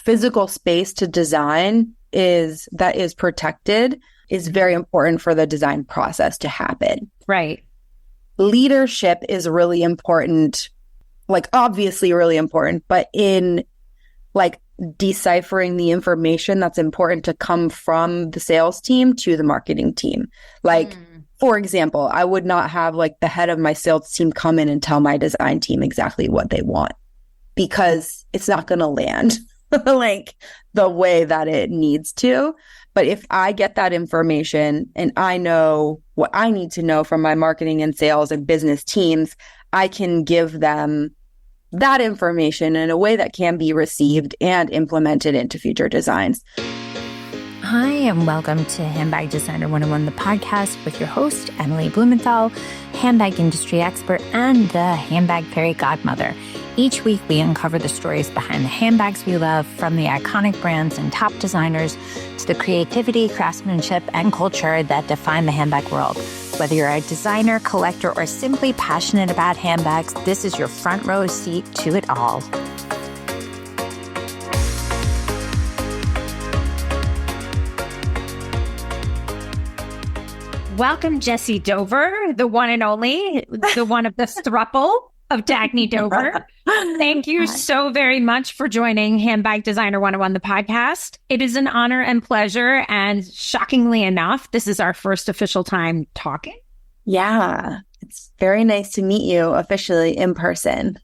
physical space to design that is protected is very important for the design process to happen. Right. Leadership is really important, like obviously really important, but in like deciphering the information that's important to come from the sales team to the marketing team. Like, for example, I would not have like the head of my sales team come in and tell my design team exactly what they want, because it's not going to land like the way that it needs to. But if I get that information and I know what I need to know from my marketing and sales and business teams, I can give them that information in a way that can be received and implemented into future designs. Hi, and welcome to Handbag Designer 101, the podcast with your host, Emily Blumenthal, handbag industry expert and the handbag fairy godmother. Each week, we uncover the stories behind the handbags we love, from the iconic brands and top designers to the creativity, craftsmanship, and culture that define the handbag world. Whether you're a designer, collector, or simply passionate about handbags, this is your front row seat to it all. Welcome, Jessie Dover, the one and only, the one of the thruple of Dagne Dover. Thank you so very much for joining Handbag Designer 101, the podcast. It is an honor and pleasure. And shockingly enough, this is our first official time talking. Yeah, it's very nice to meet you officially in person.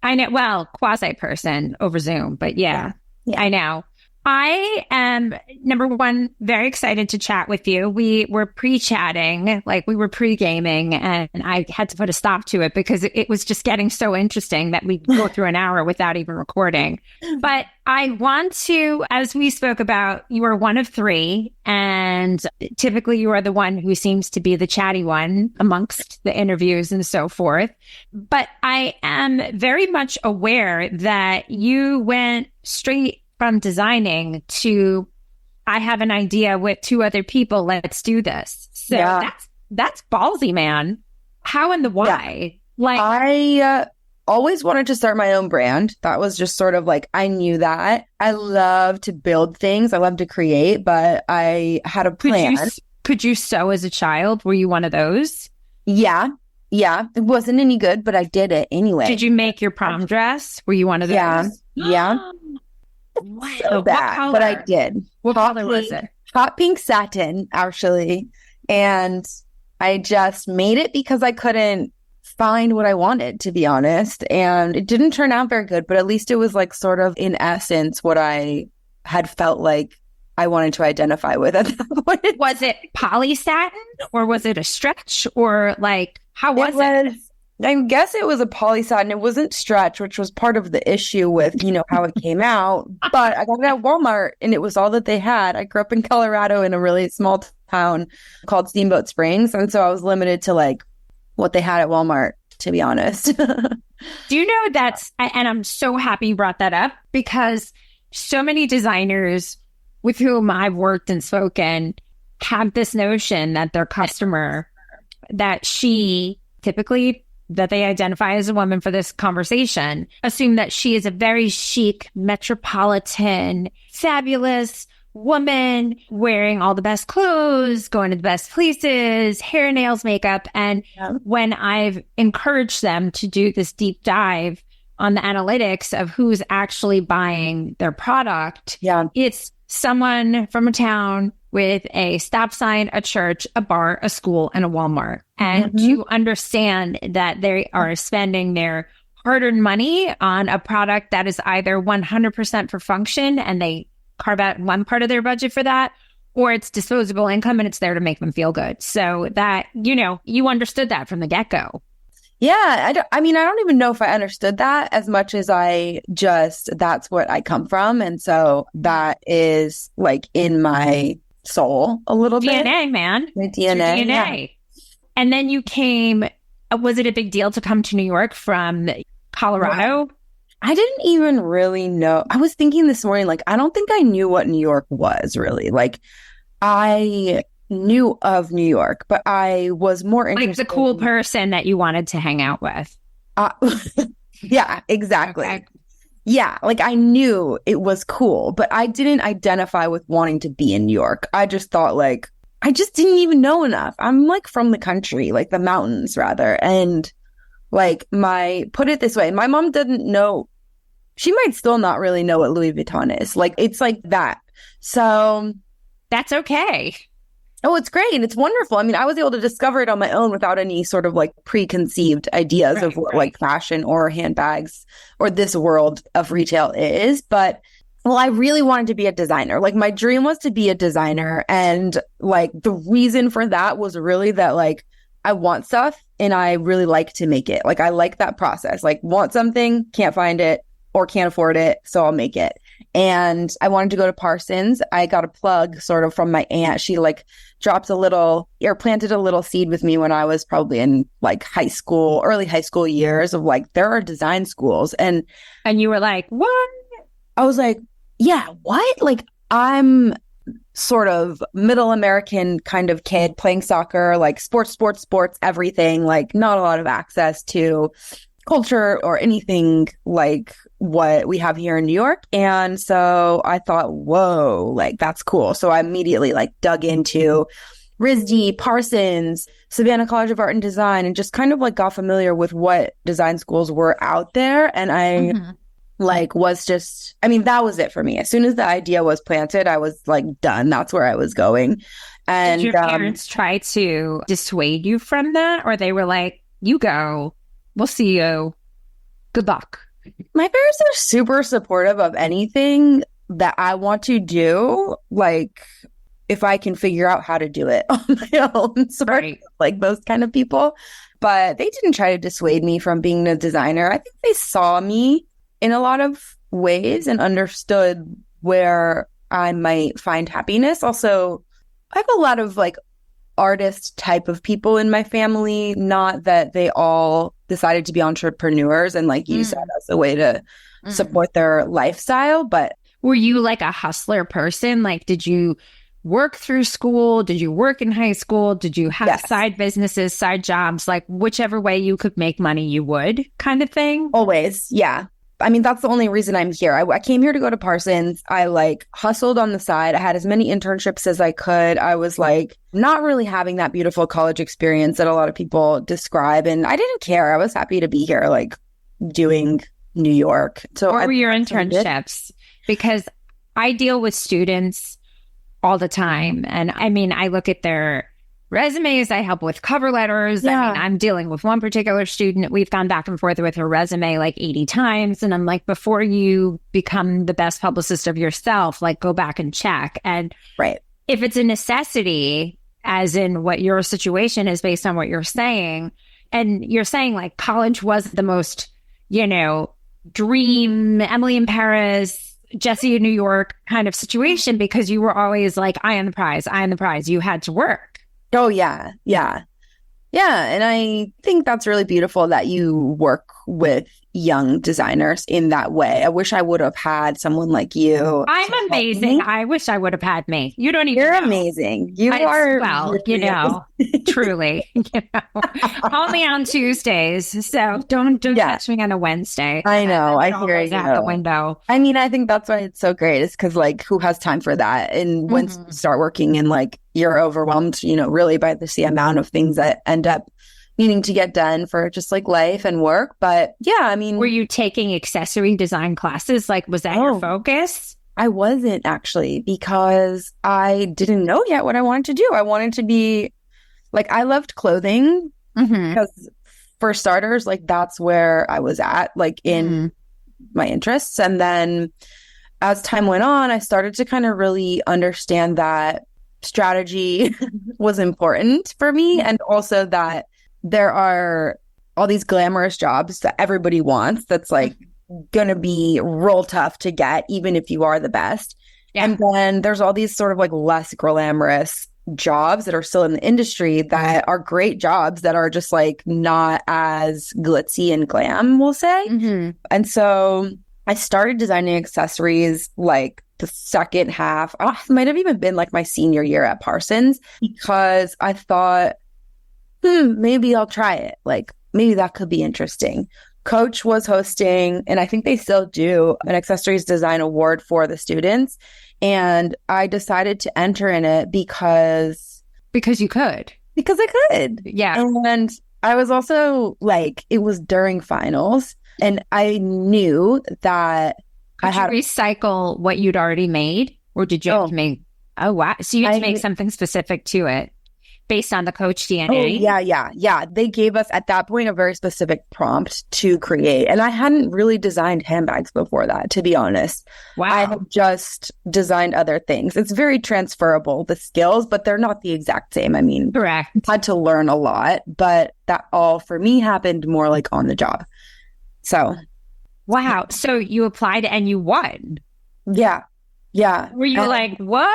I know, well, quasi-person over Zoom, but yeah, I know. I am, number one, very excited to chat with you. We were pre-chatting, like we were pre-gaming, and I had to put a stop to it because it was just getting so interesting that we'd go through an hour without even recording. But I want to, as we spoke about, you are one of three, and typically you are the one who seems to be the chatty one amongst the interviews and so forth. But I am very much aware that you went straight from designing to, I have an idea with two other people, let's do this. So that's ballsy, man. How and the why? Yeah. Like, I always wanted to start my own brand. That was just sort of like, I knew that. I love to build things. I love to create, but I had a plan. Could you sew as a child? Were you one of those? Yeah. It wasn't any good, but I did it anyway. Did you make your prom dress? Were you one of those? Yeah. Wow. So bad, but I did. What color was it? Hot pink satin, actually. And I just made it because I couldn't find what I wanted, to be honest. And it didn't turn out very good, but at least it was like sort of in essence what I had felt like I wanted to identify with at that point. Was it poly satin or was it a stretch, or like, how was it? I guess it was a poly satin. It wasn't stretch, which was part of the issue with, how it came out. But I got it at Walmart and it was all that they had. I grew up in Colorado in a really small town called Steamboat Springs. And so I was limited to like what they had at Walmart, to be honest. Do you know and I'm so happy you brought that up, because so many designers with whom I've worked and spoken have this notion that their customer, that she typically, that they identify as a woman for this conversation, assume that she is a very chic, metropolitan, fabulous woman wearing all the best clothes, going to the best places, hair, nails, makeup. And when I've encouraged them to do this deep dive on the analytics of who's actually buying their product, it's someone from a town with a stop sign, a church, a bar, a school, and a Walmart. And to understand that they are spending their hard-earned money on a product that is either 100% for function and they carve out one part of their budget for that, or it's disposable income and it's there to make them feel good. So that, you understood that from the get-go. Yeah. I don't even know if I understood that as much as that's what I come from. And so that is like in my soul a little bit. DNA, man. My DNA. Yeah. And then you came, was it a big deal to come to New York from Colorado? Well, I didn't even really know. I was thinking this morning, like, I don't think I knew what New York was really. Like, I knew of New York, but I was more interested. Like the cool person that you wanted to hang out with. Yeah, exactly. Okay. Yeah, like I knew it was cool, but I didn't identify with wanting to be in New York. I just thought like, I just didn't even know enough. I'm like from the country, like the mountains rather. And like put it this way, my mom didn't know, she might still not really know what Louis Vuitton is. Like, it's like that. So that's okay. Oh, it's great. It's wonderful. I mean, I was able to discover it on my own without any sort of like preconceived ideas of what like fashion or handbags or this world of retail is. But well, I really wanted to be a designer. Like my dream was to be a designer. And like the reason for that was really that like I want stuff and I really like to make it. Like I like that process. Like want something, can't find it or can't afford it, so I'll make it. And I wanted to go to Parsons. I got a plug sort of from my aunt. She like dropped a little or planted a little seed with me when I was probably in like high school, early high school years of like, there are design schools. And you were like, what? I was like, yeah, what? Like I'm sort of middle American kind of kid playing soccer, like sports, everything, like not a lot of access to culture or anything like what we have here in New York. And so I thought, whoa, like that's cool. So I immediately like dug into RISD, Parsons, Savannah College of Art and Design, and just kind of like got familiar with what design schools were out there. And I like was just, I mean, that was it for me. As soon as the idea was planted, I was like done. That's where I was going. And did your parents try to dissuade you from that? Or they were like, you go, we'll see you. Good luck. My parents are super supportive of anything that I want to do. Like, if I can figure out how to do it on my own, like those kind of people. But they didn't try to dissuade me from being a designer. I think they saw me in a lot of ways and understood where I might find happiness. Also, I have a lot of like artist type of people in my family, not that they all decided to be entrepreneurs and like use that as a way to support their lifestyle. But were you like a hustler person? Like, did you work through school? Did you work in high school? Did you have side businesses, side jobs, like whichever way you could make money, you would kind of thing? Always. Yeah. I mean, that's the only reason I'm here. I came here to go to Parsons. I like hustled on the side. I had as many internships as I could. I was like not really having that beautiful college experience that a lot of people describe. And I didn't care. I was happy to be here, like doing New York. So what were your internships? Because I deal with students all the time. And I mean, I look at their resumes, I help with cover letters. Yeah. I mean, I'm dealing with one particular student. We've gone back and forth with her resume like 80 times. And I'm like, before you become the best publicist of yourself, like go back and check. And if it's a necessity, as in what your situation is based on what you're saying, and you're saying like college was the most, you know, dream, Emily in Paris, Jesse in New York kind of situation, because you were always like, eye on the prize. You had to work. Oh, yeah. Yeah. Yeah. And I think that's really beautiful that you work with young designers in that way. I wish I would have had someone like you. I'm amazing. I wish I would have had me. You don't even You're know. amazing. You are. Well, you know, truly, you know, only on Tuesdays. So don't catch me on a Wednesday. I know. I hear you. Out the window. I mean, I think that's why it's so great. It's because like, who has time for that? And once you start working and like, you're overwhelmed, you know, really by the amount of things that end up needing to get done for just like life and work. But yeah, I mean, were you taking accessory design classes? Like, was that your focus? I wasn't actually, because I didn't know yet what I wanted to do. I wanted to be like, I loved clothing because for starters, like that's where I was at, like in my interests. And then as time went on, I started to kind of really understand that strategy was important for me. And also that there are all these glamorous jobs that everybody wants that's like going to be real tough to get, even if you are the best. Yeah. And then there's all these sort of like less glamorous jobs that are still in the industry that are great jobs that are just like not as glitzy and glam, we'll say. And so I started designing accessories like the second half. It might have even been like my senior year at Parsons, because I thought, maybe I'll try it. Like, maybe that could be interesting. Coach was hosting, and I think they still do, an accessories design award for the students. And I decided to enter in it because you could. Because I could. Yeah. And I was also like, it was during finals, and I knew that Could you recycle what you'd already made, or did you have to make? Oh, wow. So you had to make something specific to it based on the Coach DNA? Oh, yeah. They gave us at that point a very specific prompt to create. And I hadn't really designed handbags before that, to be honest. Wow. I have just designed other things. It's very transferable, the skills, but they're not the exact same. I mean, correct. I had to learn a lot, but that all for me happened more like on the job. So. Wow. So you applied and you won. Yeah. Were you like, what?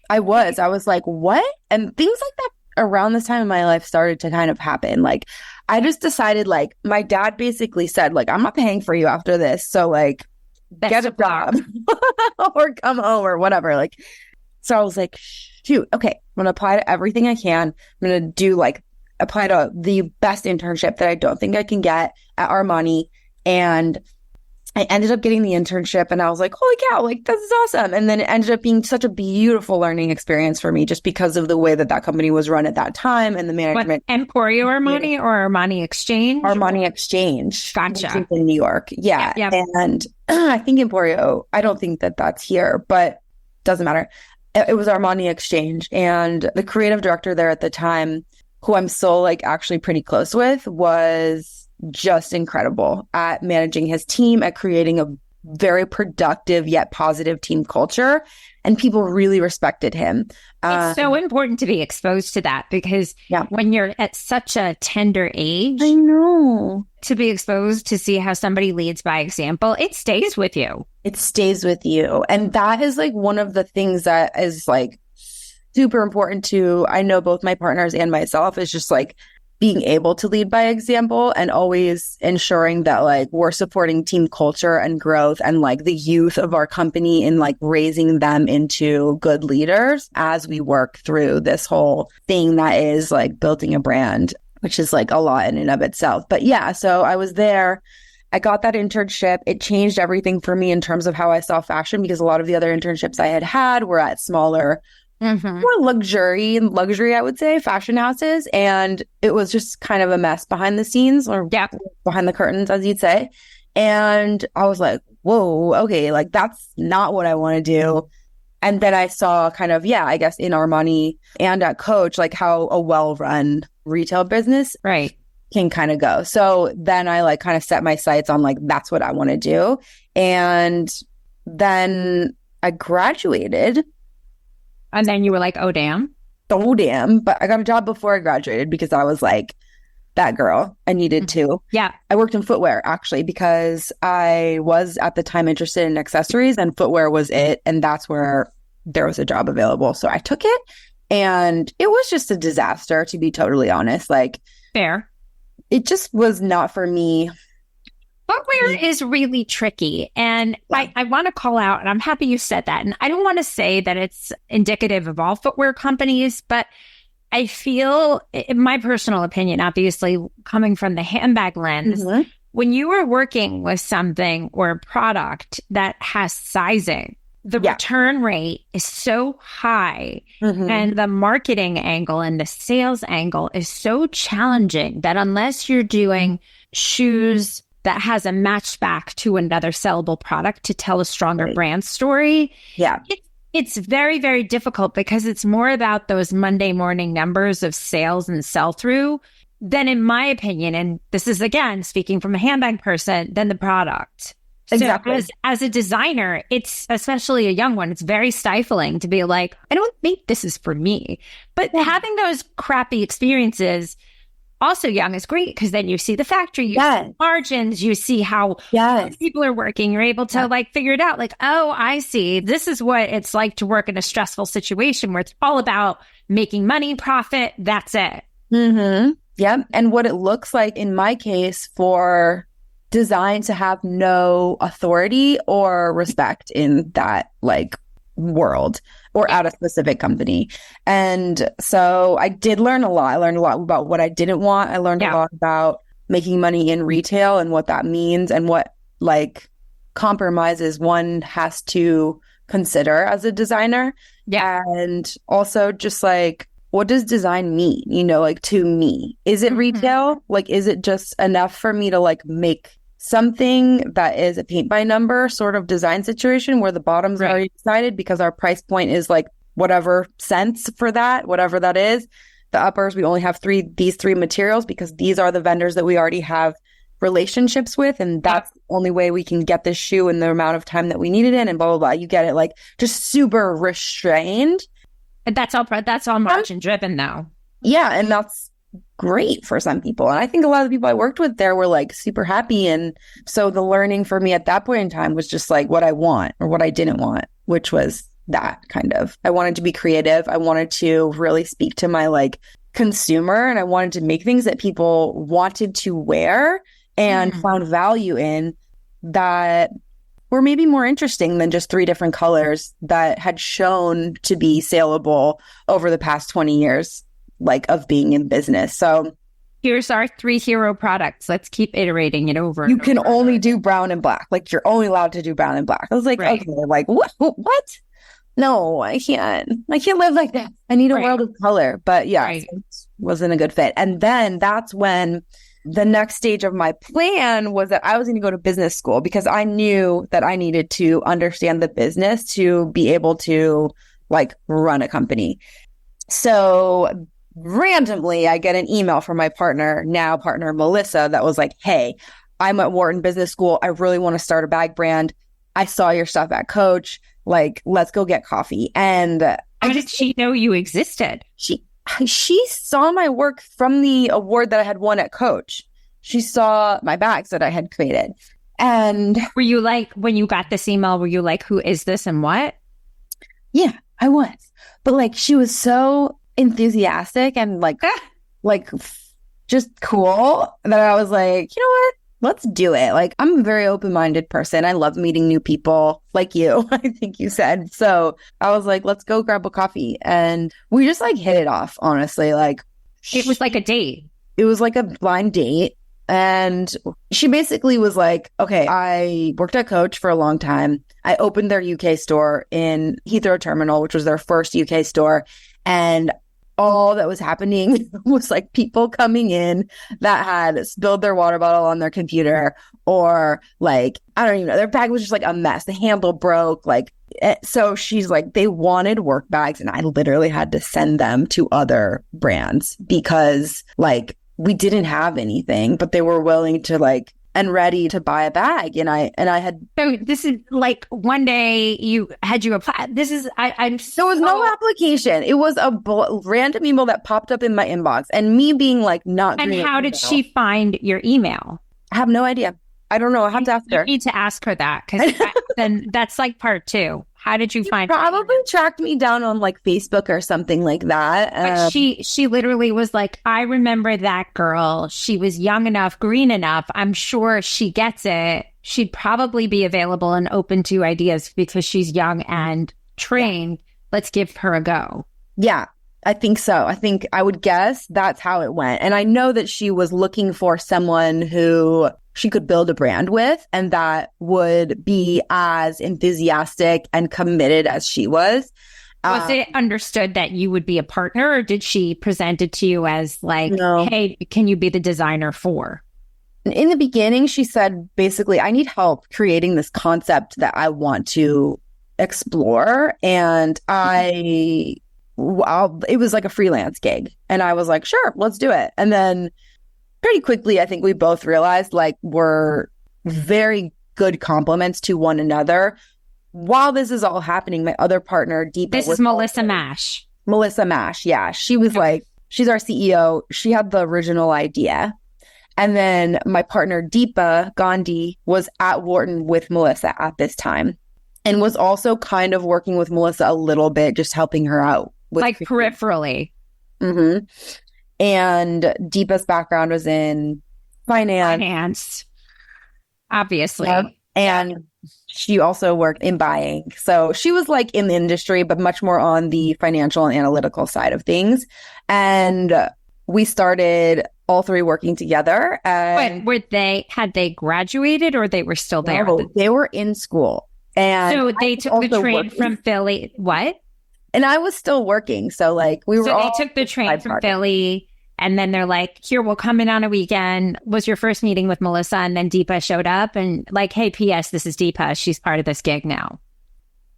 I was like, what? And things like that around this time in my life started to kind of happen. Like, I just decided, like, my dad basically said, like, I'm not paying for you after this. So, like, get a job or come home or whatever. Like, so I was like, shoot, okay, I'm going to apply to everything I can. I'm going to do, like, apply to the best internship that I don't think I can get at Armani. And I ended up getting the internship, and I was like, holy cow, like, this is awesome. And then it ended up being such a beautiful learning experience for me just because of the way that company was run at that time and the management. Emporio Armani or Armani Exchange? Armani Exchange. Gotcha. In New York. Yeah. And I think Emporio, I don't think that that's here, but doesn't matter. It was Armani Exchange. And the creative director there at the time, who I'm still like actually pretty close with, was just incredible at managing his team, at creating a very productive yet positive team culture. And people really respected him. It's so important to be exposed to that because when you're at such a tender age, I know, to be exposed to see how somebody leads by example, it stays with you. It stays with you. And that is like one of the things that is like super important to, I know, both my partners and myself, is just like being able to lead by example and always ensuring that like we're supporting team culture and growth and like the youth of our company and like raising them into good leaders as we work through this whole thing that is like building a brand, which is like a lot in and of itself. But yeah, so I was there. I got that internship. It changed everything for me in terms of how I saw fashion, because a lot of the other internships I had were at smaller, more luxury, I would say, fashion houses. And it was just kind of a mess behind the scenes, or behind the curtains, as you'd say. And I was like, whoa, okay, like that's not what I want to do. And then I saw kind of, I guess in Armani and at Coach, like how a well-run retail business can kind of go. So then I like kind of set my sights on like, that's what I want to do. And then I graduated. And then you were like, oh, damn. But I got a job before I graduated because I was like, that girl, I needed to. Yeah. I worked in footwear actually because I was at the time interested in accessories, and footwear was it. And that's where there was a job available. So I took it, and it was just a disaster, to be totally honest. Like, fair. It just was not for me. Footwear is really tricky. And I want to call out, and I'm happy you said that. And I don't want to say that it's indicative of all footwear companies, but I feel, in my personal opinion, obviously coming from the handbag lens, when you are working with something or a product that has sizing, the return rate is so high, and the marketing angle and the sales angle is so challenging that unless you're doing shoes that has a match back to another sellable product to tell a stronger brand story, it's very, very difficult, because it's more about those Monday morning numbers of sales and sell-through than, in my opinion, and this is, again, speaking from a handbag person, than the product. Exactly. So as a designer, it's, especially a young one, it's very stifling to be like, I don't think this is for me. But having those crappy experiences also young is great, because then you see the factory, you see margins, you see how people are working. You're able to like figure it out. Like, oh, I see. This is what it's like to work in a stressful situation where it's all about making money, profit. That's it. Yep. And what it looks like in my case for design to have no authority or respect in that like world or at a specific company. And so I did learn a lot. I learned a lot about what I didn't want. I learned a lot about making money in retail and what that means and what like compromises one has to consider as a designer. Yeah. And also just like, what does design mean? You know, like to me, is it retail? Like, is it just enough for me to like make something that is a paint by number sort of design situation where the bottoms are already decided because our price point is like whatever cents for that, whatever that is. The uppers, we only have these three materials because these are the vendors that we already have relationships with. And that's the only way we can get this shoe in the amount of time that we need it in and blah, blah, blah. You get it, like just super restrained. That's all margin driven though. Yeah. And that's great for some people. And I think a lot of the people I worked with there were like super happy. And so the learning for me at that point in time was just like what I want or what I didn't want, which was that kind of, I wanted to be creative. I wanted to really speak to my like consumer, and I wanted to make things that people wanted to wear and found value in that were maybe more interesting than just 3 different colors that had shown to be saleable over the past 20 years, like of being in business. So here's our 3 hero products. Let's keep iterating it over. You can only do brown and black. Like you're only allowed to do brown and black. I was like, okay, like what? No, I can't live like that. I need a world of color. But yeah, it wasn't a good fit. And then that's when the next stage of my plan was that I was going to go to business school because I knew that I needed to understand the business to be able to like run a company. So randomly, I get an email from my partner Melissa, that was like, hey, I'm at Wharton Business School. I really want to start a bag brand. I saw your stuff at Coach. Like, let's go get coffee. And how did she know you existed? She saw my work from the award that I had won at Coach. She saw my bags that I had created. And were you like, when you got this email, were you like, who is this and what? Yeah, I was. But like, she was so enthusiastic and like just cool that I was like, you know what? Let's do it. Like, I'm a very open-minded person. I love meeting new people like you, I think you said. So I was like, let's go grab a coffee. And we just like hit it off, honestly. Like, it was like a date. It was like a blind date. And she basically was like, okay, I worked at Coach for a long time. I opened their UK store in Heathrow Terminal, which was their first UK store. And all that was happening was like people coming in that had spilled their water bottle on their computer, or like, I don't even know, their bag was just like a mess. The handle broke. Like, so she's like, they wanted work bags, and I literally had to send them to other brands because like we didn't have anything, but they were willing to like and ready to buy a bag. And I had. So this is like one day you apply. This is, I'm so. There was no application. It was a random email that popped up in my inbox, and me being like, not. And how did she find your email? I have no idea. I don't know. I have to ask her. You need to ask her that, because then that's like part 2. How did you find her? Probably tracked me down on like Facebook or something like that. But she literally was like, I remember that girl. She was young enough, green enough. I'm sure she gets it. She'd probably be available and open to ideas because she's young and trained. Yeah. Let's give her a go. Yeah, I think so. I think I would guess that's how it went. And I know that she was looking for someone who she could build a brand with, and that would be as enthusiastic and committed as she was. Was it understood that you would be a partner, or did she present it to you as like, no, hey, can you be the designer for? In the beginning, she said, basically, I need help creating this concept that I want to explore. And it was like a freelance gig. And I was like, sure, let's do it. And then pretty quickly, I think we both realized like we're very good complements to one another. While this is all happening, my other partner, Deepa. This is Melissa Mash. Melissa Mash, yeah. She was like, she's our CEO. She had the original idea. And then my partner, Deepa Gandhi, was at Wharton with Melissa at this time, and was also kind of working with Melissa a little bit, just helping her out. Like peripherally. Mm-hmm. And Deepa's background was in finance. Obviously. Yep. And she also worked in buying. So she was like in the industry, but much more on the financial and analytical side of things. And we started all three working together. And But had they graduated or they were still there? no, they were in school. And So they took the train working. from Philly. What? And I was still working. So like we were So all they took the train from Philly, and then they're like, here, we'll come in on a weekend. Was your first meeting with Melissa, and then Deepa showed up and like, hey, P.S., this is Deepa. She's part of this gig now.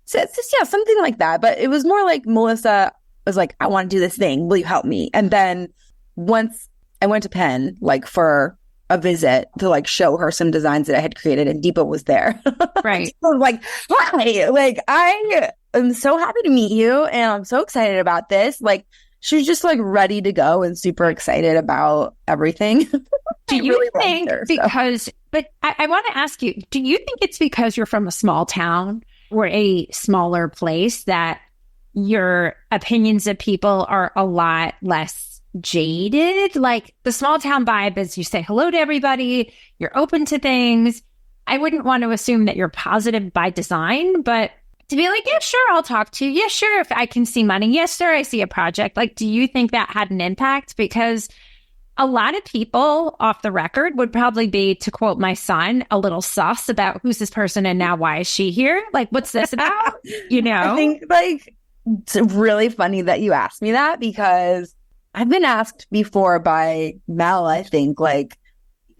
So it's just, yeah, something like that. But it was more like Melissa was like, I want to do this thing. Will you help me? And then once I went to Penn, like for a visit to like show her some designs that I had created, and Deepa was there. Right. So I was like, hi, like I am so happy to meet you, and I'm so excited about this. Like she was just like ready to go and super excited about everything. Do you think because, but I want to ask you, do you think it's because you're from a small town or a smaller place that your opinions of people are a lot less jaded? Like the small town vibe is you say hello to everybody, you're open to things. I wouldn't want to assume that you're positive by design, but to be like, yeah, sure, I'll talk to you. Yeah, sure, if I can see money. Yes, sir, I see a project. Like, do you think that had an impact? Because a lot of people off the record would probably be, to quote my son, a little sus about who's this person and now why is she here? Like, what's this about? You know? I think like it's really funny that you asked me that, because I've been asked before by Mel, I think, like,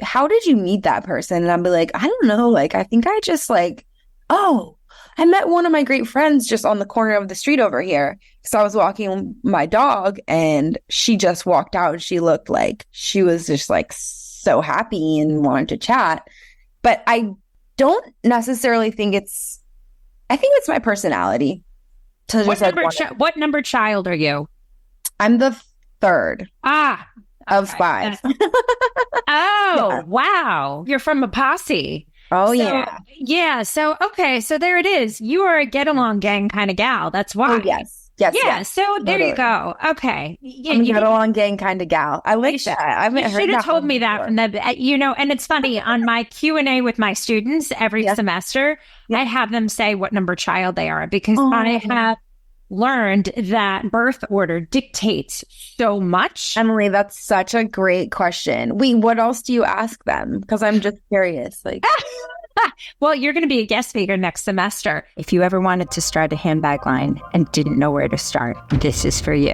how did you meet that person? And I'll be like, I don't know. Like, I think I just like, oh, I met one of my great friends just on the corner of the street over here. So I was walking my dog and she just walked out and she looked like she was just like so happy and wanted to chat. But I don't necessarily think I think it's my personality. To What number child are you? I'm the third of okay. 5. Yeah. Wow. You're from a posse. Oh, so, yeah. Yeah. So, okay. So there it is. You are a get along gang kind of gal. That's why. Oh, yes. Yes. Yeah. Yes. So there Totally. you go. Okay. Yeah, I'm a get along gang kind of gal. I like that. I haven't heard that. You should have told me that from the, and it's funny on my Q&A with my students every semester, I have them say what number child they are, because I have learned that birth order dictates so much. Emily, that's such a great question. Wait, what else do you ask them? Because I'm just curious. Like, well, you're going to be a guest speaker next semester. If you ever wanted to start a handbag line and didn't know where to start, this is for you.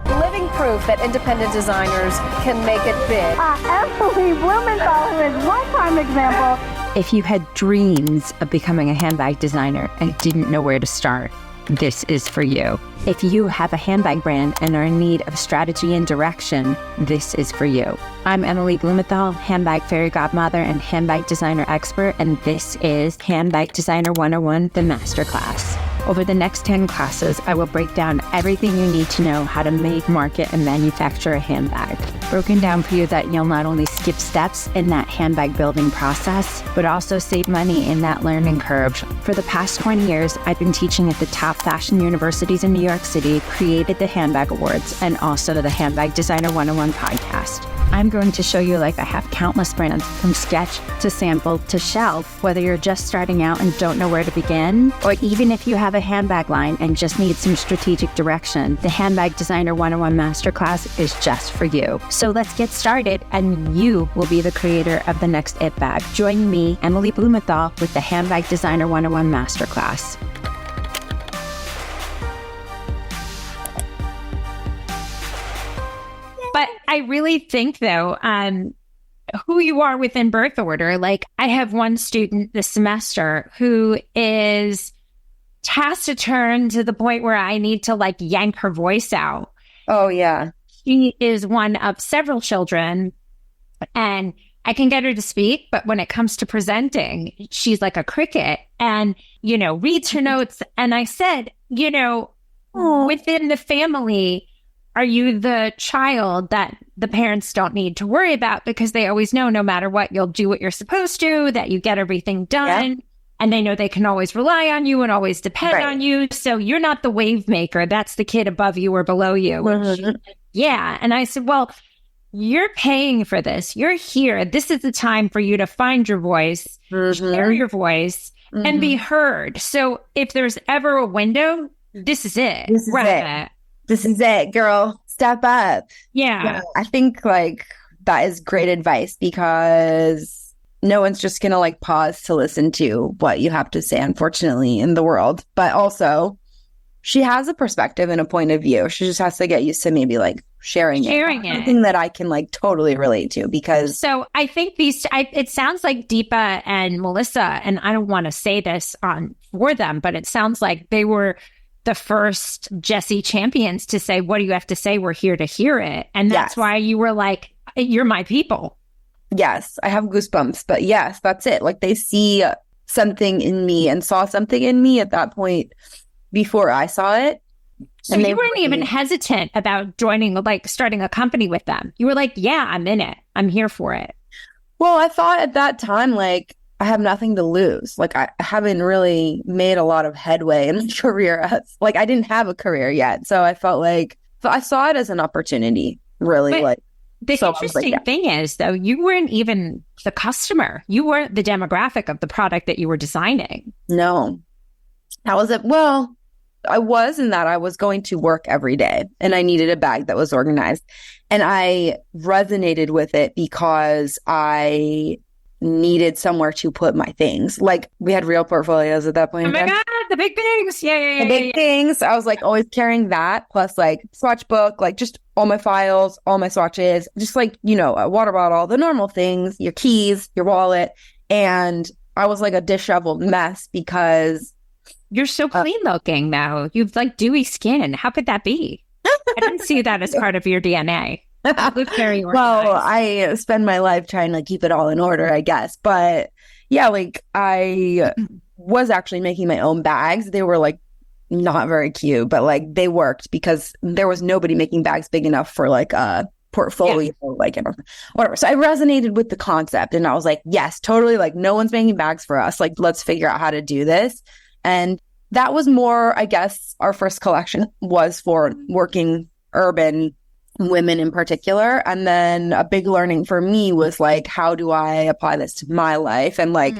Living proof that independent designers can make it big. Emily Blumenthal is one prime example. If you had dreams of becoming a handbag designer and didn't know where to start, this is for you. If you have a handbag brand and are in need of strategy and direction, this is for you. I'm Emily Blumenthal, handbag fairy godmother and handbag designer expert, and this is Handbag Designer 101, the masterclass. Over the next 10 classes, I will break down everything you need to know how to make, market, and manufacture a handbag. Broken down for you that you'll not only skip steps in that handbag building process, but also save money in that learning curve. For the past 20 years, I've been teaching at the top fashion universities in New York City, created the Handbag Awards, and also the Handbag Designer 101 podcast. I'm going to show you like I have countless brands, from sketch to sample to shelf, whether you're just starting out and don't know where to begin, or even if you have a handbag line and just need some strategic direction, the Handbag Designer 101 Masterclass is just for you. So let's get started, and you will be the creator of the next it bag. Join me, Emily Blumenthal, with the Handbag Designer 101 Masterclass. But I really think, though, who you are within birth order. Like, I have one student this semester who is taciturn to the point where I need to like yank her voice out. oh, yeah. She is one of several children, and I can get her to speak, but when it comes to presenting, she's like a cricket and, reads her notes. And I said, within the family, are you the child that the parents don't need to worry about because they always know no matter what, you'll do what you're supposed to, that you get everything done, and they know they can always rely on you and always depend on you. So you're not the wave maker. That's the kid above you or below you. Yeah. And I said, well, you're paying for this. You're here. This is the time for you to find your voice, share your voice, and be heard. So if there's ever a window, this is it. This is it. This is it, girl. Step up. Yeah. I think like that is great advice because no one's just going to like pause to listen to what you have to say, unfortunately, in the world. But also, she has a perspective and a point of view. She just has to get used to maybe like sharing it. Something that I can like totally relate to because. So I think it sounds like Deepa and Melissa, and I don't want to say this for them, but it sounds like they were the first Jessie champions to say, what do you have to say? We're here to hear it. And that's why you were like, you're my people. Yes, I have goosebumps, but yes, that's it. Like they see something in me and saw something in me at that point before I saw it. So you weren't even hesitant about joining, like starting a company with them. You were like, yeah, I'm in it. I'm here for it. Well, I thought at that time, like, I have nothing to lose. Like, I haven't really made a lot of headway in my career. Like, I didn't have a career yet. So I felt like, I saw it as an opportunity, really. But the interesting thing is, though, you weren't even the customer. You weren't the demographic of the product that you were designing. No. That was it. Well, I was in that I was going to work every day and I needed a bag that was organized. And I resonated with it because I needed somewhere to put my things. Like we had real portfolios at that point. Oh my God, the big things. Yeah. The big things. I was like always carrying that plus like swatch book, like just all my files, all my swatches, just like, you know, a water bottle, the normal things, your keys, your wallet. And I was like a disheveled mess because you're so clean looking though. You've like dewy skin. How could that be? I didn't see that as part of your DNA. You look very organized. Well, I spend my life trying to keep it all in order, I guess. But yeah, like I was actually making my own bags. They were like not very cute, but like they worked because there was nobody making bags big enough for like a portfolio, like whatever. So I resonated with the concept and I was like, yes, totally. Like no one's making bags for us. Like let's figure out how to do this. And that was more, I guess, our first collection was for working urban women in particular. And then a big learning for me was like, how do I apply this to my life? And like,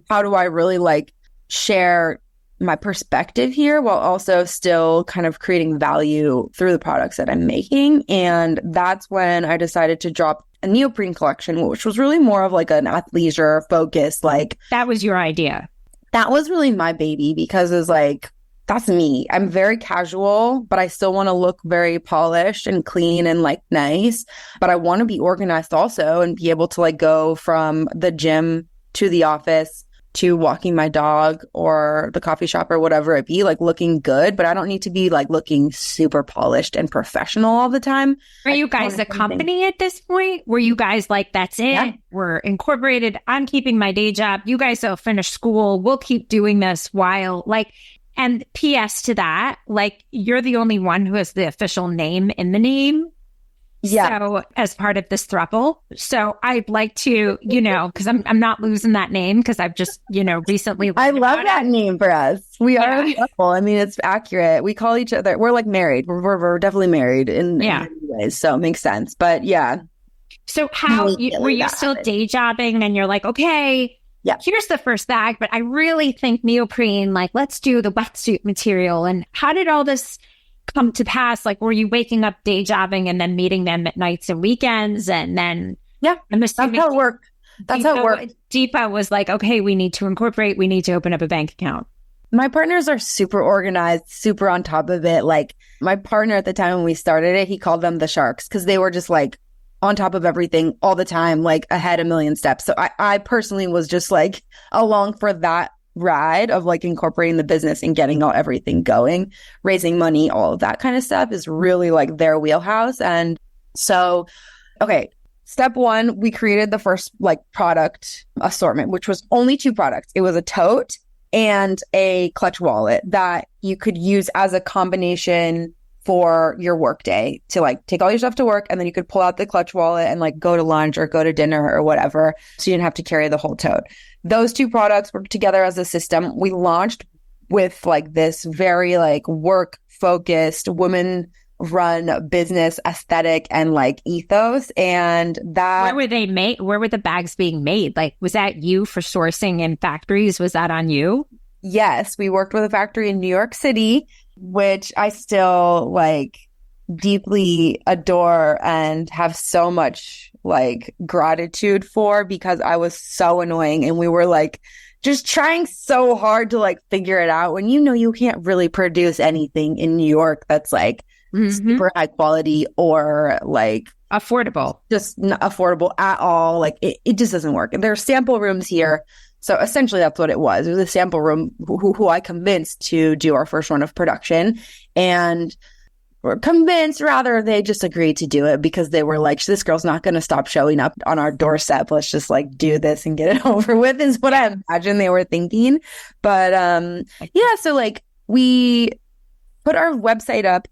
how do I really like share my perspective here while also still kind of creating value through the products that I'm making? And that's when I decided to drop a neoprene collection, which was really more of like an athleisure focus. Like that was your idea. That was really my baby because it was like, that's me. I'm very casual, but I still want to look very polished and clean and like nice. But I want to be organized also and be able to like go from the gym to the office to walking my dog or the coffee shop or whatever it be, like looking good. But I don't need to be like looking super polished and professional all the time. Are you guys a company at this point? Were you guys like, that's it? Yeah. We're incorporated. I'm keeping my day job. You guys will finish school. We'll keep doing this while like... And PS to that, like you're the only one who has the official name in the name. Yeah. So as part of this throuple. So I'd like to, you know, because I'm not losing that name because I've just, you know, recently. I love that name for us. We are a couple. I mean, it's accurate. We call each other, we're like married. We're definitely married in many ways. So it makes sense. But yeah. So were you still day jobbing and you're like, okay, here's the first bag, but I really think neoprene, like, let's do the wetsuit material. And how did all this come to pass? Like, were you waking up day jobbing and then meeting them at nights and weekends? And then, I'm assuming that's how it worked. That's how it worked. Deepa was like, okay, we need to incorporate. We need to open up a bank account. My partners are super organized, super on top of it. Like, my partner at the time when we started it, he called them the sharks because they were just like, on top of everything all the time, like ahead a million steps. So I personally was just like along for that ride of like incorporating the business and getting everything going, raising money, all of that kind of stuff is really like their wheelhouse. And so, okay, step one, we created the first like product assortment, which was only 2 products. It was a tote and a clutch wallet that you could use as a combination for your work day to like take all your stuff to work. And then you could pull out the clutch wallet and like go to lunch or go to dinner or whatever. So you didn't have to carry the whole tote. Those 2 products worked together as a system. We launched with like this very like work focused woman run business aesthetic and like ethos. And that where were they made? Where were the bags being made? Like, was that you for sourcing in factories? Was that on you? Yes. We worked with a factory in New York City, which I still like deeply adore and have so much like gratitude for, because I was so annoying and we were like just trying so hard to like figure it out when you can't really produce anything in New York that's like super high quality or like affordable, just not affordable at all. Like it just doesn't work. And there are sample rooms here. So essentially that's what it was. It was a sample room who I convinced to do our first run of production, and were convinced, rather, they just agreed to do it because they were like, this girl's not going to stop showing up on our doorstep. Let's just like do this and get it over with, is what I imagine they were thinking. But yeah, so like we put our website up,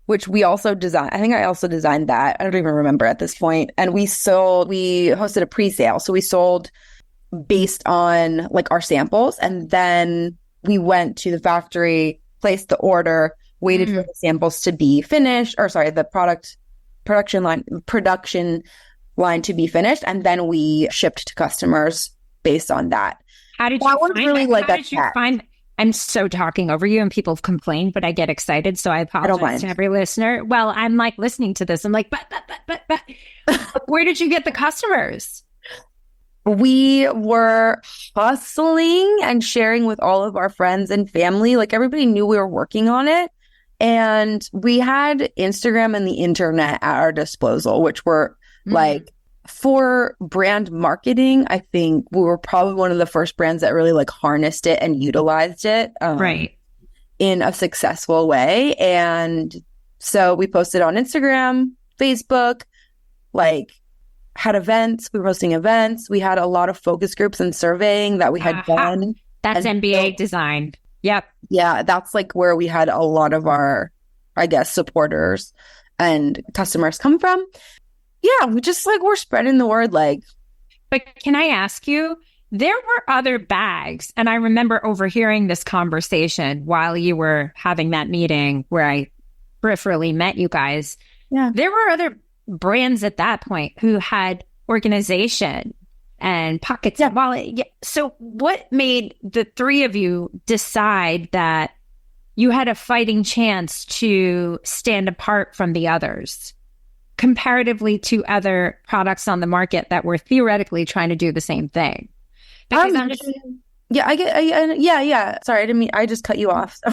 which we also designed. I think I also designed that. I don't even remember at this point. And we hosted a pre-sale. So we sold based on like our samples. And then we went to the factory, placed the order, waited for the samples to be finished, or sorry, the production line to be finished. And then we shipped to customers based on that. How did you find I'm so talking over you and people have complained, but I get excited. So I apologize to every listener. Well, I'm like listening to this. I'm like, but where did you get the customers? We were hustling and sharing with all of our friends and family. Like everybody knew we were working on it. And we had Instagram and the internet at our disposal, which were like, for brand marketing, I think we were probably one of the first brands that really like harnessed it and utilized it in a successful way. And so we posted on Instagram, Facebook, like had events. We were hosting events. We had a lot of focus groups and surveying that we had done. That's MBA design. Yep. Yeah, that's like where we had a lot of our, I guess, supporters and customers come from. Yeah, we just like, we're spreading the word like. But can I ask you, there were other bags, and I remember overhearing this conversation while you were having that meeting where I peripherally met you guys. Yeah. There were other brands at that point who had organization and pockets and wallet. Yeah. So what made the three of you decide that you had a fighting chance to stand apart from the others comparatively to other products on the market that were theoretically trying to do the same thing? Because yeah. Sorry, I didn't mean, I just cut you off. No.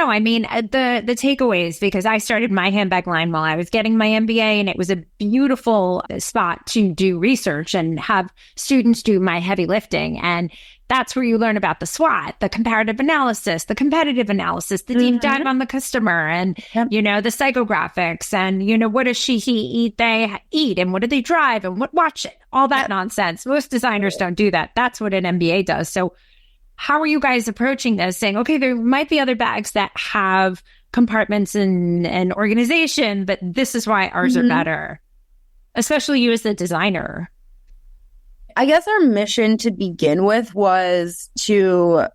I mean, the takeaways, because I started my handbag line while I was getting my MBA, and it was a beautiful spot to do research and have students do my heavy lifting. And that's where you learn about the SWOT, the comparative analysis, the competitive analysis, the deep dive on the customer, and, the psychographics, and, what does he eat, they eat, and what do they drive, and what watch it, all that nonsense. Most designers don't do that. That's what an MBA does. So how are you guys approaching this, saying, okay, there might be other bags that have compartments and organization, but this is why ours are better, especially you as the designer? I guess our mission to begin with was to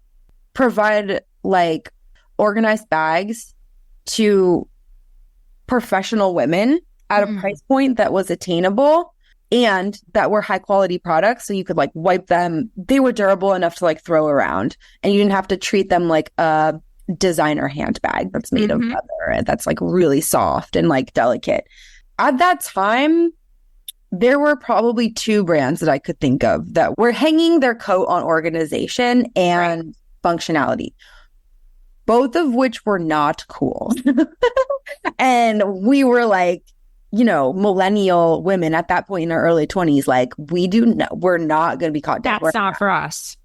provide like organized bags to professional women at a price point that was attainable and that were high quality products. So you could like wipe them. They were durable enough to like throw around, and you didn't have to treat them like a designer handbag that's made of leather and that's like really soft and like delicate. At that time, there were probably two brands that I could think of that were hanging their coat on organization and functionality, both of which were not cool. And we were like, millennial women at that point in our early 20s, like we're not going to be caught down. That's not for us.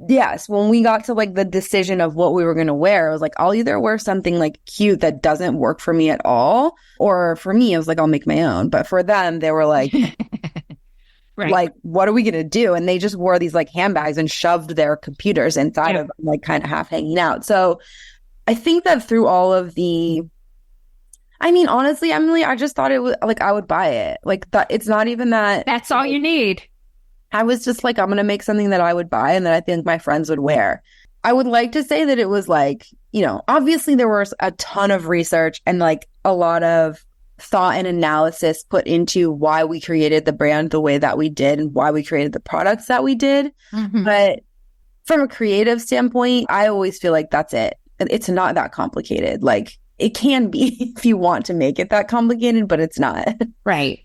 Yes. When we got to like the decision of what we were going to wear, I was like, I'll either wear something like cute that doesn't work for me at all. Or for me, I was like, I'll make my own. But for them, they were like, like, what are we going to do? And they just wore these like handbags and shoved their computers inside of them, like kind of half hanging out. So I think that through all of honestly, Emily, I just thought it was like, I would buy it. Like it's not even that. That's all you need. I was just like, I'm going to make something that I would buy and that I think my friends would wear. I would like to say that it was like, obviously there was a ton of research and like a lot of thought and analysis put into why we created the brand the way that we did and why we created the products that we did. But from a creative standpoint, I always feel like that's it. It's not that complicated. Like it can be if you want to make it that complicated, but it's not. Right.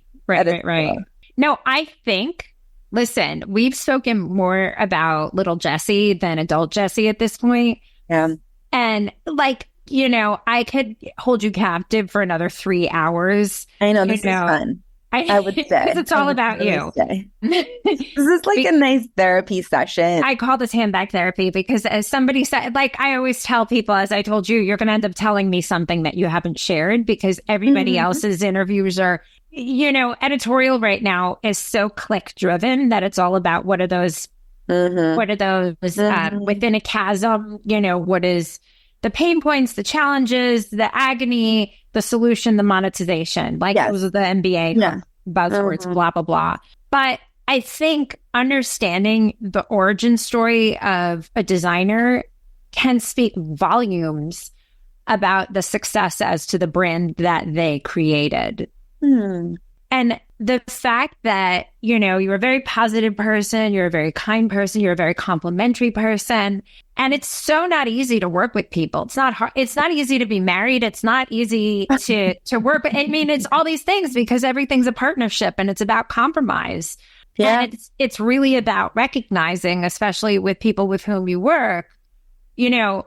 No, I think, listen, we've spoken more about little Jessie than adult Jessie at this point. Yeah. And like, you know, I could hold you captive for another 3 hours. I know, this is fun. I would say. Because it's all about you. This is like a nice therapy session. I call this handbag therapy because, as somebody said, like I always tell people, as I told you, you're going to end up telling me something that you haven't shared because everybody else's interviews are, you know, editorial right now is so click driven that it's all about what are those within a chasm, you know, what is the pain points, the challenges, the agony, the solution, the monetization, like those are the MBA buzzwords, blah, blah, blah. But I think understanding the origin story of a designer can speak volumes about the success as to the brand that they created. And the fact that, you know, you're a very positive person, you're a very kind person, you're a very complimentary person. And it's so not easy to work with people. It's not hard. It's not easy to be married. It's not easy to work. I mean, it's all these things because everything's a partnership and it's about compromise. Yeah. And it's really about recognizing, especially with people with whom you work, you know,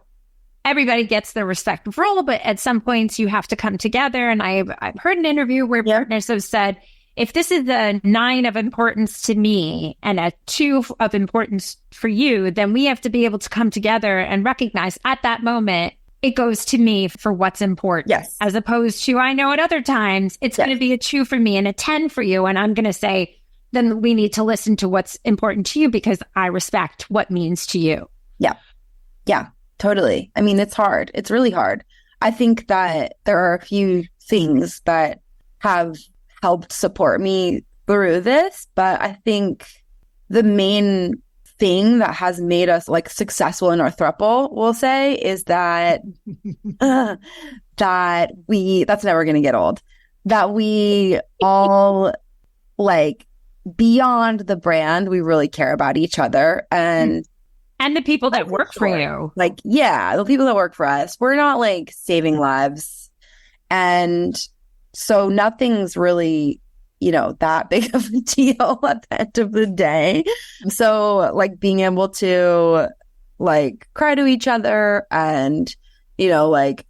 everybody gets their respective role, but at some points you have to come together. And I've heard an interview where partners have said, if this is a 9 of importance to me and a 2 of importance for you, then we have to be able to come together and recognize at that moment, it goes to me for what's important. Yes. As opposed to, I know at other times, it's going to be a 2 for me and a 10 for you. And I'm going to say, then we need to listen to what's important to you because I respect what means to you. Yeah. Yeah, totally. I mean, it's hard. It's really hard. I think that there are a few things that have helped support me through this, but I think the main thing that has made us like successful in our throuple, we'll say, is that that's never going to get old, that we all like beyond the brand, we really care about each other and the people that work for you. Like, yeah, the people that work for us, we're not like saving lives. And so nothing's really, you know, that big of a deal at the end of the day. So like being able to like cry to each other and, you know, like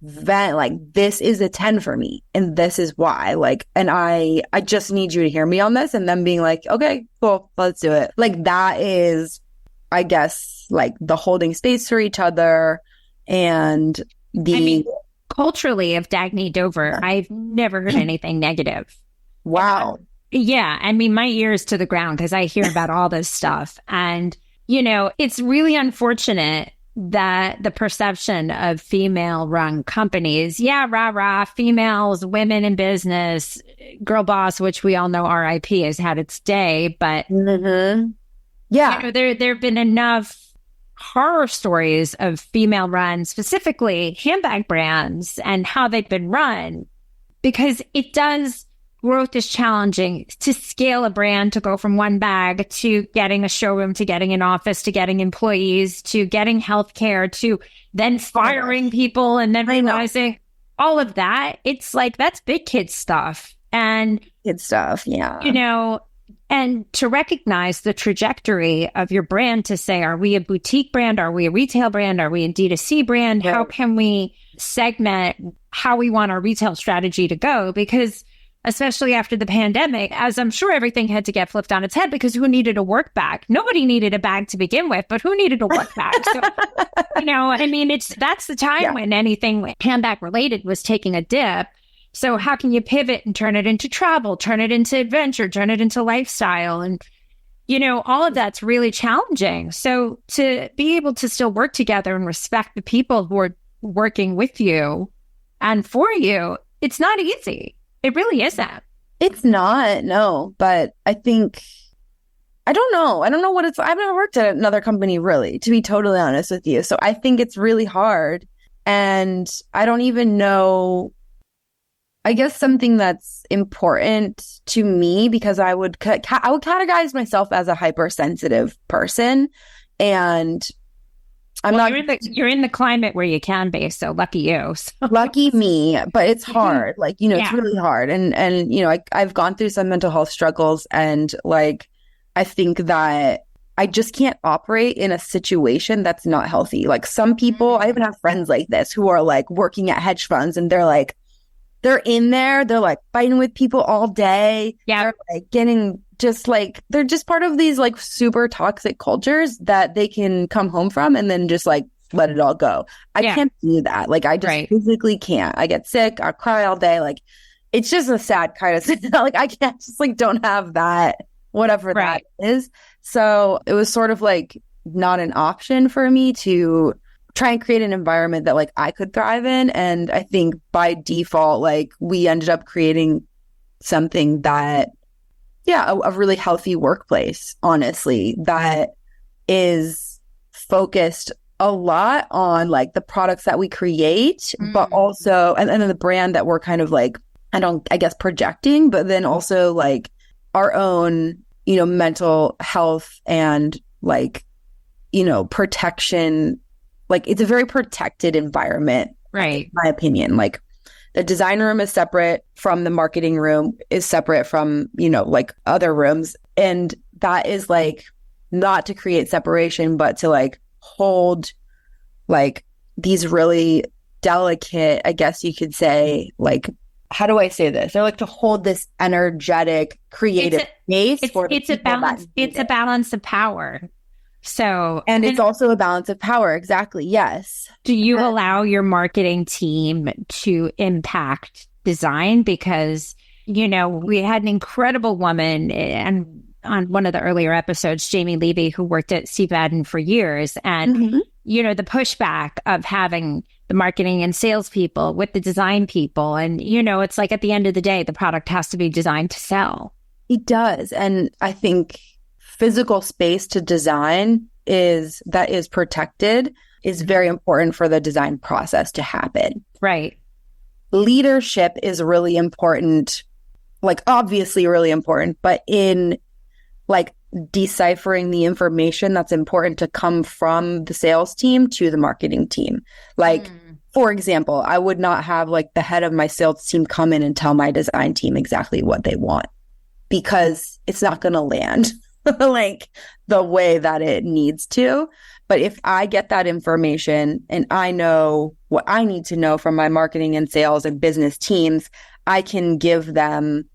vent, like this is a 10 for me and this is why, like, and I just need you to hear me on this, and then being like, okay, cool, let's do it. Like that is, I guess, like the holding space for each other and culturally of Dagne Dover, I've never heard anything negative. Wow. Yeah. I mean, my ears to the ground because I hear about all this stuff. And, you know, it's really unfortunate that the perception of female-run companies, rah, females, women in business, girl boss, which we all know RIP has had its day. But, yeah, you know, there have been enough horror stories of female-run, specifically handbag brands and how they've been run, because growth is challenging to scale a brand, to go from one bag to getting a showroom, to getting an office, to getting employees, to getting healthcare, to then firing people and then realizing all of that. It's like, that's big kid stuff. And kid stuff, yeah. You know, and to recognize the trajectory of your brand, to say, are we a boutique brand? Are we a retail brand? Are we a D2C brand? Right. How can we segment how we want our retail strategy to go? Because especially after the pandemic, as I'm sure everything had to get flipped on its head, because who needed a work bag? Nobody needed a bag to begin with, but who needed a work bag? So, you know, I mean, that's the time when anything handbag related was taking a dip. So how can you pivot and turn it into travel, turn it into adventure, turn it into lifestyle? And, you know, all of that's really challenging. So to be able to still work together and respect the people who are working with you and for you, it's not easy. It really isn't. It's not, no. But I think, I don't know what it's, I've never worked at another company really, to be totally honest with you. So I think it's really hard. And I don't even know, I guess something that's important to me, because I would categorize myself as a hypersensitive person. And I'm not you're in the climate where you can be, so lucky you. So. lucky me, but it's hard. Like, it's Yeah. really hard. And I've gone through some mental health struggles, and like, I think that I just can't operate in a situation that's not healthy. Like some people, I even have friends like this who are like working at hedge funds, and they're in there, they're like fighting with people all day. Yeah. They're like getting just like, they're just part of these like super toxic cultures that they can come home from and then just like let it all go. I can't do that. Like I just physically can't. I get sick, I cry all day. Like it's just a sad kind of thing. Like I can't just like don't have that, whatever that is. So it was sort of like not an option for me to try and create an environment that like I could thrive in. And I think by default, like we ended up creating something that, a really healthy workplace, honestly, that is focused a lot on like the products that we create, but also, and then the brand that we're kind of like, I guess projecting, but then also like our own, mental health and like, protection. Like it's a very protected environment, right? In my opinion. Like the design room is separate from the marketing room, is separate from, like other rooms. And that is like not to create separation, but to like hold like these really delicate, I guess you could say, like, how do I say this? They're like to hold this energetic, creative space for it's a balance. It's a balance of power. So, and it's also a balance of power. Exactly. Yes. Do you allow your marketing team to impact design? Because, we had an incredible woman and on one of the earlier episodes, Jamie Levy, who worked at 𝐉𝐸₻ for years. And, the pushback of having the marketing and salespeople with the design people. And, it's like at the end of the day, the product has to be designed to sell. It does. And I think physical space to design that is protected is very important for the design process to happen. Right. Leadership is really important, like obviously really important, but in like deciphering the information that's important to come from the sales team to the marketing team. Like, for example, I would not have like the head of my sales team come in and tell my design team exactly what they want, because it's not going to land like the way that it needs to. But if I get that information and I know what I need to know from my marketing and sales and business teams, I can give them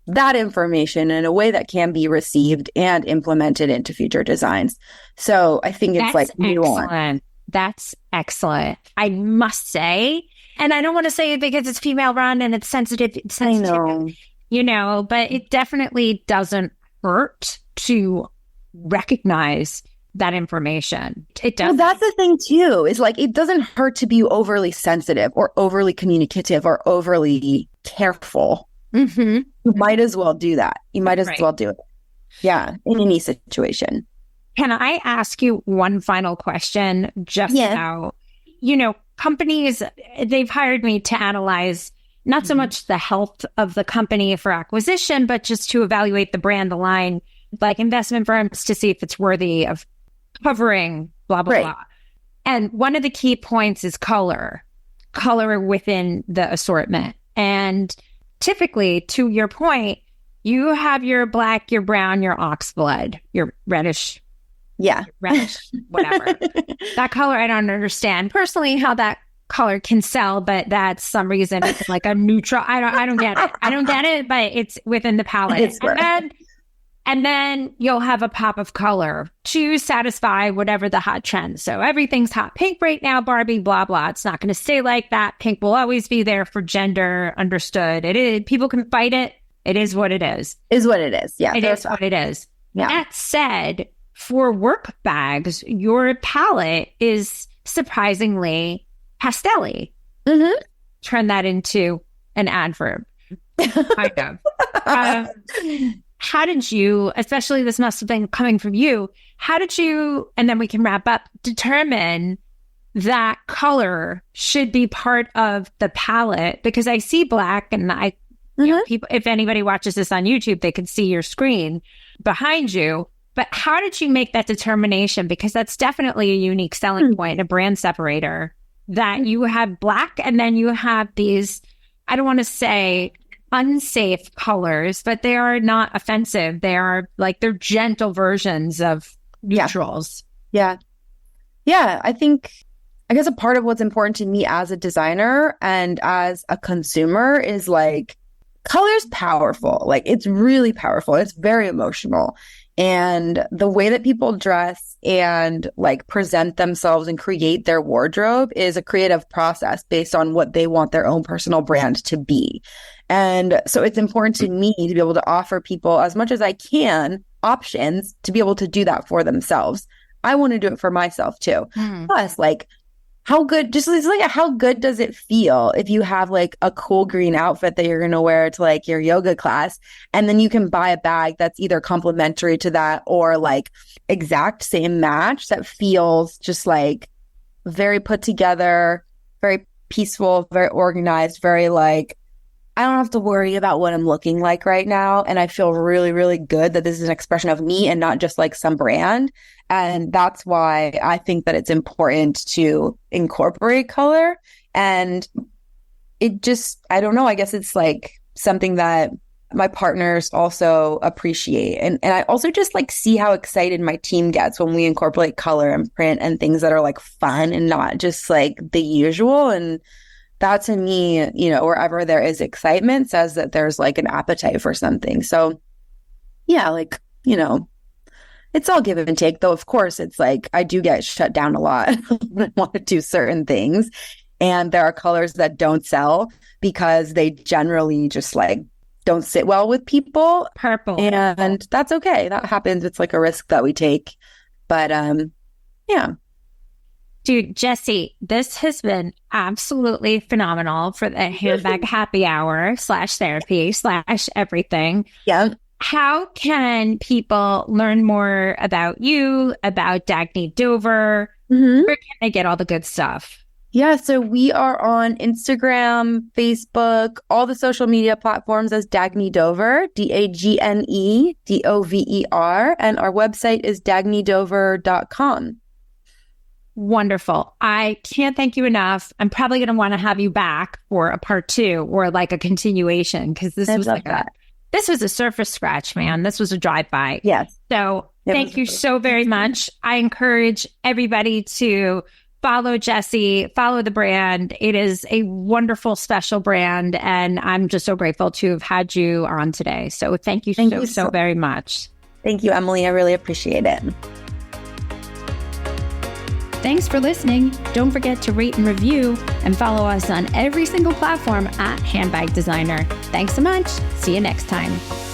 that information in a way that can be received and implemented into future designs. So I think it's like nuanced. That's excellent. I must say, and I don't want to say it because it's female run and it's sensitive. I know. But it definitely doesn't hurt to recognize that information. It does. Well, that's the thing too, is like, it doesn't hurt to be overly sensitive or overly communicative or overly careful. You might as well do that. You might as well do it. Yeah. In any situation. Can I ask you one final question? Just how, companies, they've hired me to analyze not so much the health of the company for acquisition, but just to evaluate the brand, the line, like investment firms, to see if it's worthy of covering blah, blah, blah. And one of the key points is color within the assortment. And typically, to your point, you have your black, your brown, your ox blood, your reddish. Yeah. Reddish, whatever. That color, I don't understand personally how that color can sell, but that's some reason it's like a neutral. I don't get it. I don't get it, but it's within the palette. And then you'll have a pop of color to satisfy whatever the hot trend. So everything's hot pink right now, Barbie, blah, blah. It's not going to stay like that. Pink will always be there for gender, understood. It is. People can fight it. It is what it is. Is what it is. Yeah. It is what it is. Yeah. That said, for work bags, your palette is surprisingly pastel-y. Turn that into an adverb. Kind of. How did you, especially this must have been coming from you, how did you, and then we can wrap up, determine that color should be part of the palette? Because I see black, and people, if anybody watches this on YouTube, they can see your screen behind you. But how did you make that determination? Because that's definitely a unique selling point, a brand separator, that you have black and then you have these, I don't want to say unsafe colors, but they are not offensive. They are like, they're gentle versions of neutrals. Yeah. Yeah. I guess a part of what's important to me as a designer and as a consumer is like, color's powerful. Like, it's really powerful. It's very emotional. And the way that people dress and like present themselves and create their wardrobe is a creative process based on what they want their own personal brand to be. And so it's important to me to be able to offer people, as much as I can, options to be able to do that for themselves. I want to do it for myself too. Plus, like, how good does it feel if you have like a cool green outfit that you're going to wear to like your yoga class, and then you can buy a bag that's either complementary to that or like exact same match that feels just like very put together, very peaceful, very organized, very like, I don't have to worry about what I'm looking like right now. And I feel really, really good that this is an expression of me and not just like some brand. And that's why I think that it's important to incorporate color. And it just, I don't know, I guess it's like something that my partners also appreciate. And I also just like see how excited my team gets when we incorporate color and print and things that are like fun and not just like the usual. And that to me, you know, wherever there is excitement says that there's like an appetite for something. So yeah, like, you know, it's all give and take, though. Of course, it's like I do get shut down a lot when I want to do certain things. And there are colors that don't sell because they generally just like don't sit well with people. Purple. And that's okay. That happens. It's like a risk that we take. But yeah. Dude, Jessie, this has been absolutely phenomenal for the handbag happy hour /therapy /everything. Yeah. How can people learn more about you, about Dagne Dover? Where can they get all the good stuff? Yeah, so we are on Instagram, Facebook, all the social media platforms as Dagne Dover, DAGNEDOVER, and our website is dagnedover.com. Wonderful. I can't thank you enough. I'm probably going to want to have you back for a part 2 or like a continuation, because this was like this was a surface scratch, man. This was a drive-by. Yes. So thank you so very much. I encourage everybody to follow Jessie, follow the brand. It is a wonderful, special brand. And I'm just so grateful to have had you on today. So thank you so very much. Thank you, Emily. I really appreciate it. Thanks for listening. Don't forget to rate and review and follow us on every single platform at Handbag Designer. Thanks so much. See you next time.